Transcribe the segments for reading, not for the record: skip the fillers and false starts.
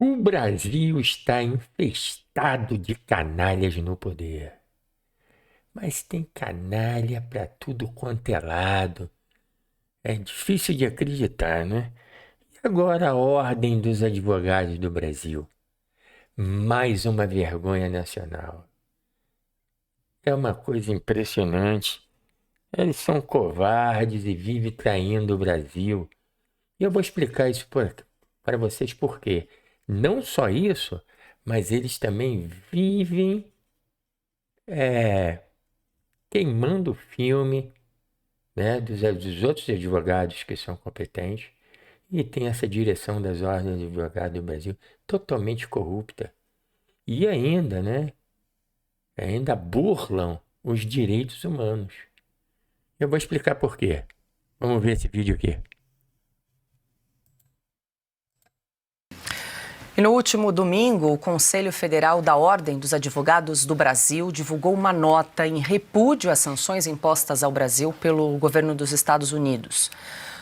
O Brasil está infestado de canalhas no poder. Mas tem canalha para tudo quanto é lado. É difícil de acreditar, né? E agora a Ordem dos Advogados do Brasil. Mais uma vergonha nacional. É uma coisa impressionante. Eles são covardes e vivem traindo o Brasil. E eu vou explicar isso para vocês por quê. Não só isso, mas eles também vivem queimando o filme, né, dos outros advogados que são competentes. E tem essa direção das ordens de advogados do Brasil totalmente corrupta. E ainda, né, ainda burlam os direitos humanos. Eu vou explicar por quê. Vamos ver esse vídeo aqui. E no último domingo, o Conselho Federal da Ordem dos Advogados do Brasil divulgou uma nota em repúdio às sanções impostas ao Brasil pelo governo dos Estados Unidos.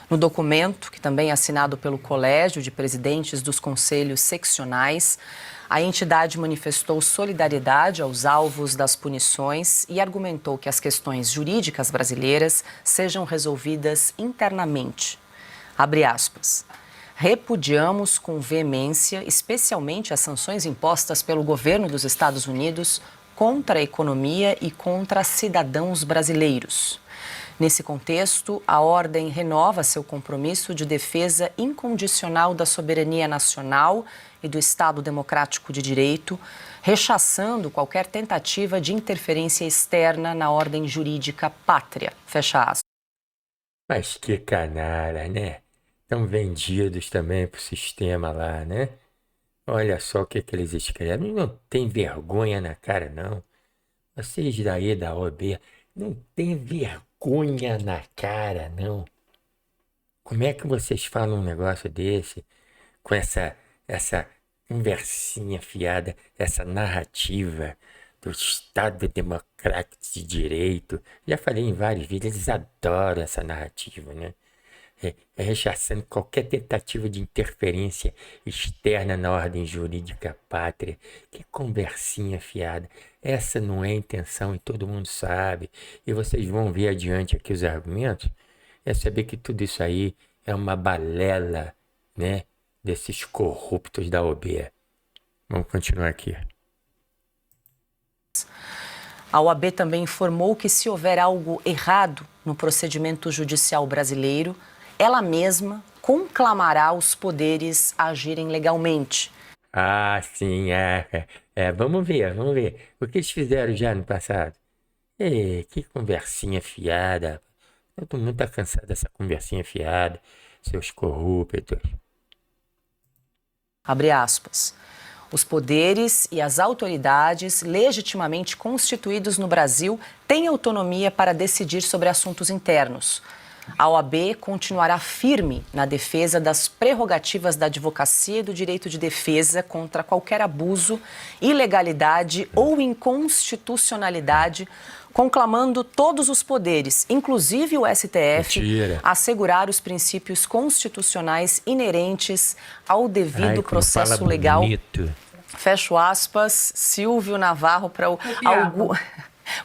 No documento, que também é assinado pelo Colégio de Presidentes dos Conselhos Seccionais, a entidade manifestou solidariedade aos alvos das punições e argumentou que as questões jurídicas brasileiras sejam resolvidas internamente. Abre aspas. Repudiamos com veemência, especialmente as sanções impostas pelo governo dos Estados Unidos contra a economia e contra cidadãos brasileiros. Nesse contexto, a Ordem renova seu compromisso de defesa incondicional da soberania nacional e do Estado Democrático de Direito, rechaçando qualquer tentativa de interferência externa na ordem jurídica pátria. Fecha aspas. Mas que canalha, né? Estão vendidos também pro sistema lá, né? Olha só o que eles escrevem. Não tem vergonha na cara, não. Vocês daí da OAB não tem vergonha na cara, não. Como é que vocês falam um negócio desse com essa conversinha fiada, essa narrativa do Estado Democrático de Direito? Já falei em vários vídeos, eles adoram essa narrativa, né? Rechaçando qualquer tentativa de interferência externa na ordem jurídica pátria. Que conversinha fiada. Essa não é a intenção e todo mundo sabe. E vocês vão ver adiante aqui os argumentos. É saber que tudo isso aí é uma balela, né, desses corruptos da OAB. Vamos continuar aqui. A OAB também informou que, se houver algo errado no procedimento judicial brasileiro, ela mesma conclamará os poderes a agirem legalmente. Ah, sim, vamos ver. O que eles fizeram já no passado? Que conversinha fiada. Todo mundo tá cansado dessa conversinha fiada, seus corruptos. Abre aspas. Os poderes e as autoridades legitimamente constituídos no Brasil têm autonomia para decidir sobre assuntos internos. A OAB continuará firme na defesa das prerrogativas da advocacia e do direito de defesa contra qualquer abuso, ilegalidade ou inconstitucionalidade, conclamando todos os poderes, inclusive o STF, a assegurar os princípios constitucionais inerentes ao devido processo legal. Bonito. Fecho aspas, Silvio Navarro para o...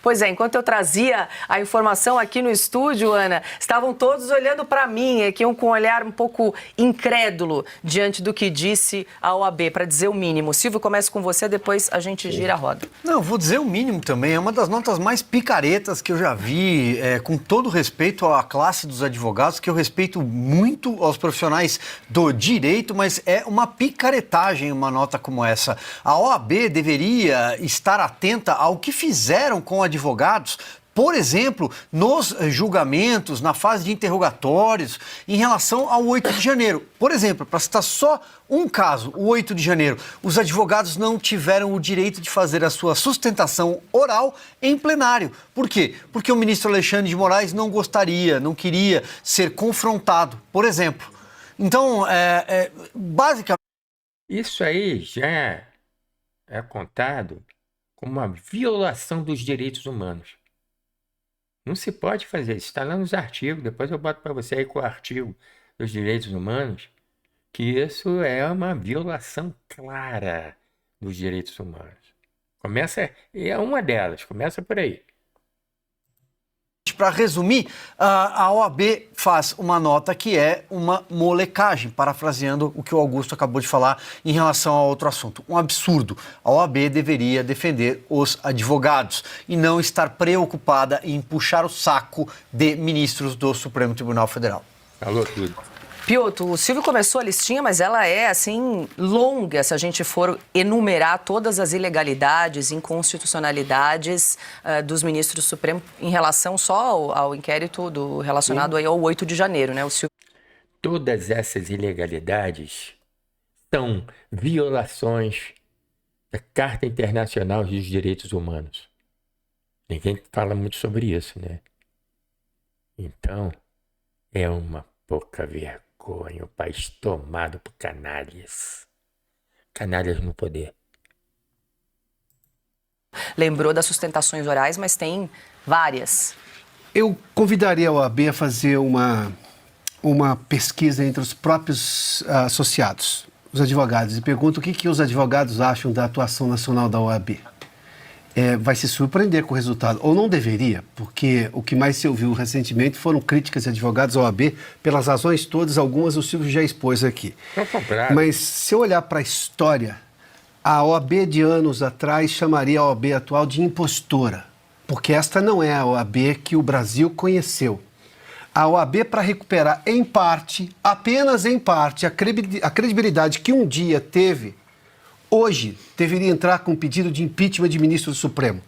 Pois é, enquanto eu trazia a informação aqui no estúdio, Ana, estavam todos olhando para mim, aqui com um olhar um pouco incrédulo diante do que disse a OAB, para dizer o mínimo. Silvio, começo com você, depois a gente gira a roda. Não, vou dizer o mínimo também. É uma das notas mais picaretas que eu já vi, com todo respeito à classe dos advogados, que eu respeito muito aos profissionais do direito, mas é uma picaretagem uma nota como essa. A OAB deveria estar atenta ao que fizeram com advogados, por exemplo, nos julgamentos, na fase de interrogatórios, em relação ao 8 de janeiro. Por exemplo, para citar só um caso, o 8 de janeiro, os advogados não tiveram o direito de fazer a sua sustentação oral em plenário. Por quê? Porque o ministro Alexandre de Moraes não queria ser confrontado, por exemplo. Então, basicamente... Isso aí já é contado como uma violação dos direitos humanos. Não se pode fazer isso, está lá nos artigos, depois eu boto para você aí com o artigo dos direitos humanos, que isso é uma violação clara dos direitos humanos. É uma delas, começa por aí. Para resumir, a OAB faz uma nota que é uma molecagem, parafraseando o que o Augusto acabou de falar em relação a outro assunto. Um absurdo. A OAB deveria defender os advogados e não estar preocupada em puxar o saco de ministros do Supremo Tribunal Federal. Falou tudo. Piotr, o Silvio começou a listinha, mas ela é, assim, longa se a gente for enumerar todas as ilegalidades, inconstitucionalidades dos ministros do Supremo em relação só ao inquérito relacionado aí ao 8 de janeiro, né? O Silvio... Todas essas ilegalidades são violações da Carta Internacional dos Direitos Humanos. Ninguém fala muito sobre isso, né? Então, é uma pouca vergonha o país tomado por canalhas. Canalhas no poder. Lembrou das sustentações orais, mas tem várias. Eu convidaria a OAB a fazer uma pesquisa entre os próprios associados, os advogados, e pergunta o que os advogados acham da atuação nacional da OAB. Vai se surpreender com o resultado, ou não deveria, porque o que mais se ouviu recentemente foram críticas de advogados à OAB, pelas razões todas, algumas o Silvio já expôs aqui. Mas se eu olhar para a história, a OAB de anos atrás chamaria a OAB atual de impostora, porque esta não é a OAB que o Brasil conheceu. A OAB, para recuperar em parte, apenas em parte, a credibilidade que um dia teve, hoje deveria entrar com pedido de impeachment de ministro do Supremo,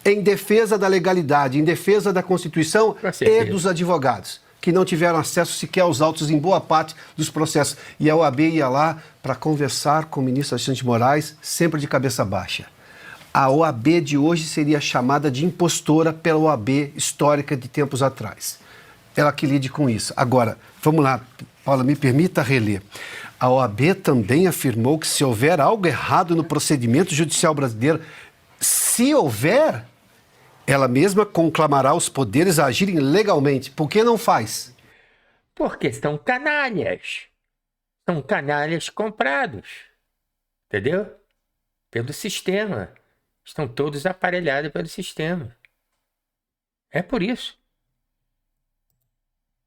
em defesa da legalidade, em defesa da Constituição e dos advogados, que não tiveram acesso sequer aos autos em boa parte dos processos. E a OAB ia lá para conversar com o ministro Alexandre de Moraes, sempre de cabeça baixa. A OAB de hoje seria chamada de impostora pela OAB histórica de tempos atrás. Ela que lide com isso. Agora, vamos lá, Paula, me permita reler. A OAB também afirmou que se houver algo errado no procedimento judicial brasileiro, se houver, ela mesma conclamará os poderes a agirem legalmente. Por que não faz? Porque são canalhas. São canalhas comprados. Entendeu? Pelo sistema. Estão todos aparelhados pelo sistema. É por isso.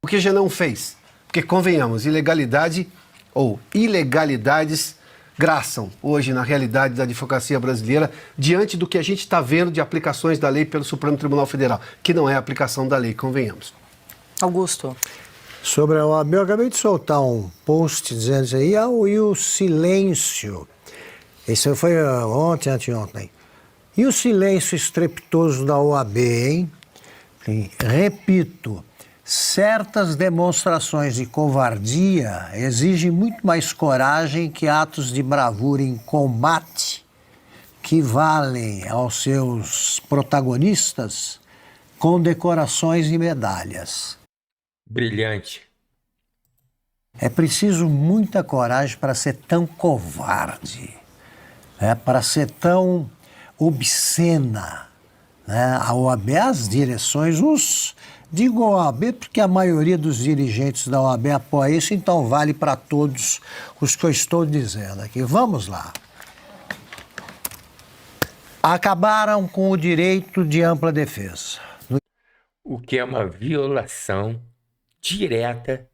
Por que já não fez? Porque, convenhamos, ilegalidade ou ilegalidades graçam hoje na realidade da advocacia brasileira diante do que a gente está vendo de aplicações da lei pelo Supremo Tribunal Federal, que não é a aplicação da lei, convenhamos. Augusto. Sobre a OAB, eu acabei de soltar um post dizendo isso aí, e o silêncio. Isso foi ontem, anteontem. E o silêncio estrepitoso da OAB, hein? Repito, certas demonstrações de covardia exigem muito mais coragem que atos de bravura em combate que valem aos seus protagonistas condecorações e medalhas. Brilhante. É preciso muita coragem para ser tão covarde, né? Para ser tão obscena, né? A OAB, as direções, digo OAB porque a maioria dos dirigentes da OAB apoia isso, então vale para todos os que eu estou dizendo aqui. Vamos lá. Acabaram com o direito de ampla defesa. O que é uma violação direta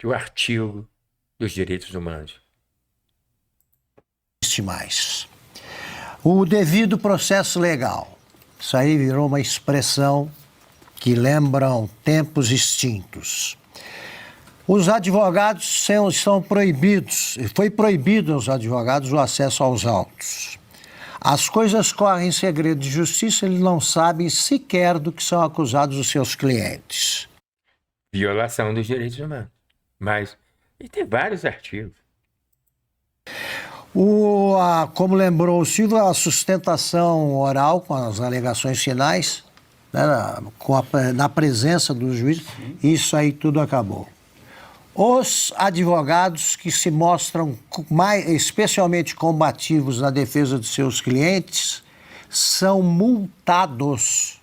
do artigo dos direitos humanos. Mais. O devido processo legal. Isso aí virou uma expressão que lembram tempos extintos. Os advogados são proibidos, foi proibido aos advogados o acesso aos autos. As coisas correm em segredo de justiça, eles não sabem sequer do que são acusados os seus clientes. Violação dos direitos humanos. Mas, e tem vários artigos. Como lembrou o Silvio, a sustentação oral com as alegações finais, né, na presença do juiz, isso aí tudo acabou. Os advogados que se mostram especialmente combativos na defesa dos seus clientes são multados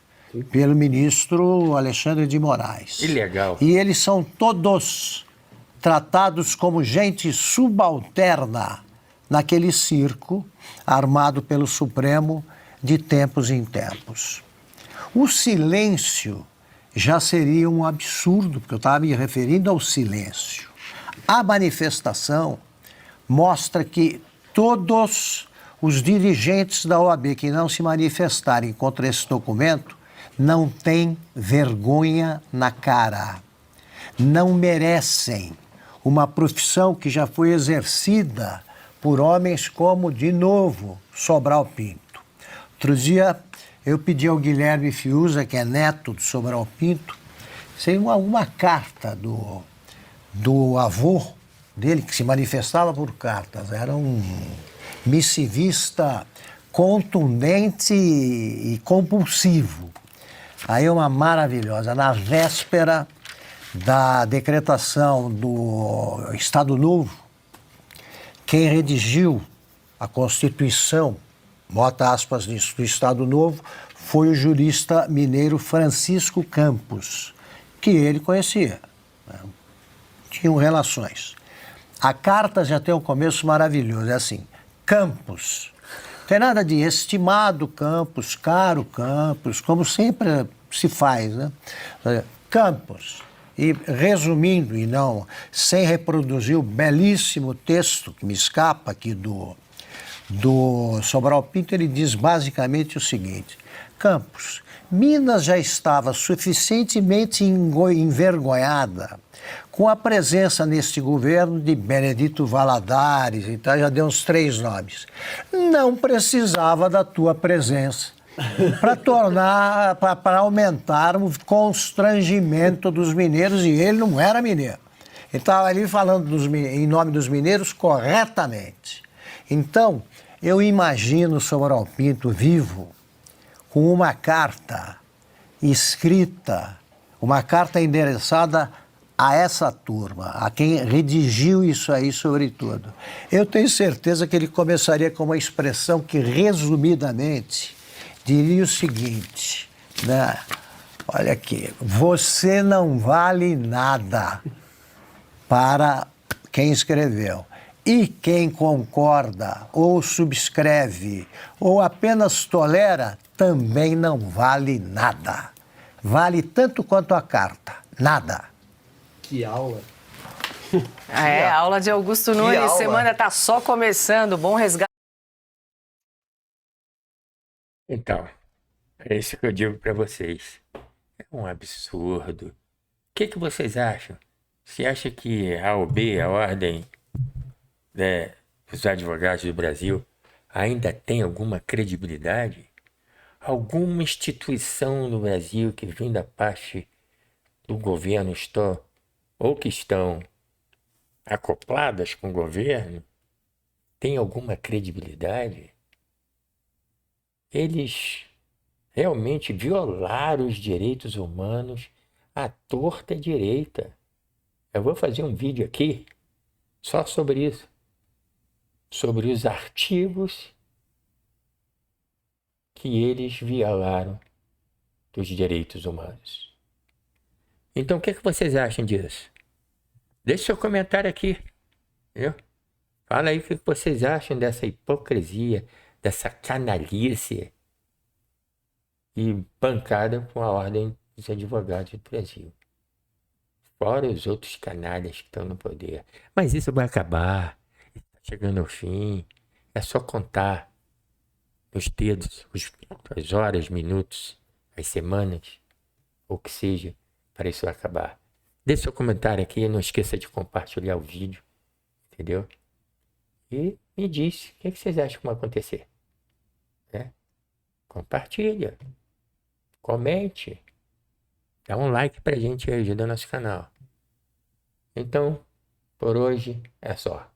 pelo ministro Alexandre de Moraes. Ilegal. E eles são todos tratados como gente subalterna naquele circo armado pelo Supremo de tempos em tempos. O silêncio já seria um absurdo, porque eu estava me referindo ao silêncio. A manifestação mostra que todos os dirigentes da OAB que não se manifestarem contra esse documento não têm vergonha na cara. Não merecem uma profissão que já foi exercida por homens como, de novo, Sobral Pinto. Outro dia eu pedi ao Guilherme Fiuza, que é neto do Sobral Pinto, uma carta do avô dele, que se manifestava por cartas. Era um missivista contundente e compulsivo. Aí uma maravilhosa, na véspera da decretação do Estado Novo, quem redigiu a Constituição, bota aspas nisso, do Estado Novo, foi o jurista mineiro Francisco Campos, que ele conhecia, né? Tinham relações. A carta já tem um começo maravilhoso, é assim: Campos. Não tem nada de estimado Campos, caro Campos, como sempre se faz, né? Campos. E resumindo, e não, sem reproduzir o belíssimo texto que me escapa aqui do Sobral Pinto, ele diz basicamente o seguinte: Campos, Minas já estava suficientemente envergonhada com a presença neste governo de Benedito Valadares, então já deu uns 3 nomes. Não precisava da tua presença para aumentar o constrangimento dos mineiros, e ele não era mineiro. Ele estava ali falando em nome dos mineiros corretamente. Então, eu imagino o Sobral Pinto vivo com uma carta escrita, uma carta endereçada a essa turma, a quem redigiu isso aí, sobretudo. Eu tenho certeza que ele começaria com uma expressão que, resumidamente, diria o seguinte, né? Olha aqui, você não vale nada para quem escreveu. E quem concorda, ou subscreve, ou apenas tolera, também não vale nada. Vale tanto quanto a carta, nada. Que aula. A aula de Augusto Nunes, aula. semana está só começando, bom resgate. Então, é isso que eu digo para vocês. É um absurdo. O que vocês acham? Você acha que a OAB, a Ordem, né, dos Advogados do Brasil, ainda tem alguma credibilidade? Alguma instituição no Brasil que vem da parte do governo ou que estão acopladas com o governo tem alguma credibilidade? Eles realmente violaram os direitos humanos à torta e à direita. Eu vou fazer um vídeo aqui só sobre isso, sobre os artigos que eles violaram dos direitos humanos. Então, o que vocês acham disso? Deixe seu comentário aqui, viu? Fala aí o que vocês acham dessa hipocrisia, dessa canalice e pancada com a Ordem dos Advogados do Brasil. Fora os outros canalhas que estão no poder. Mas isso vai acabar, está chegando ao fim, é só contar os dedos, as horas, minutos, as semanas, ou que seja, para isso acabar. Deixe seu comentário aqui, não esqueça de compartilhar o vídeo, entendeu? E me diz o que vocês acham que vai acontecer. Né? Compartilha, comente, dá um like pra gente e ajuda o nosso canal. Então, por hoje é só.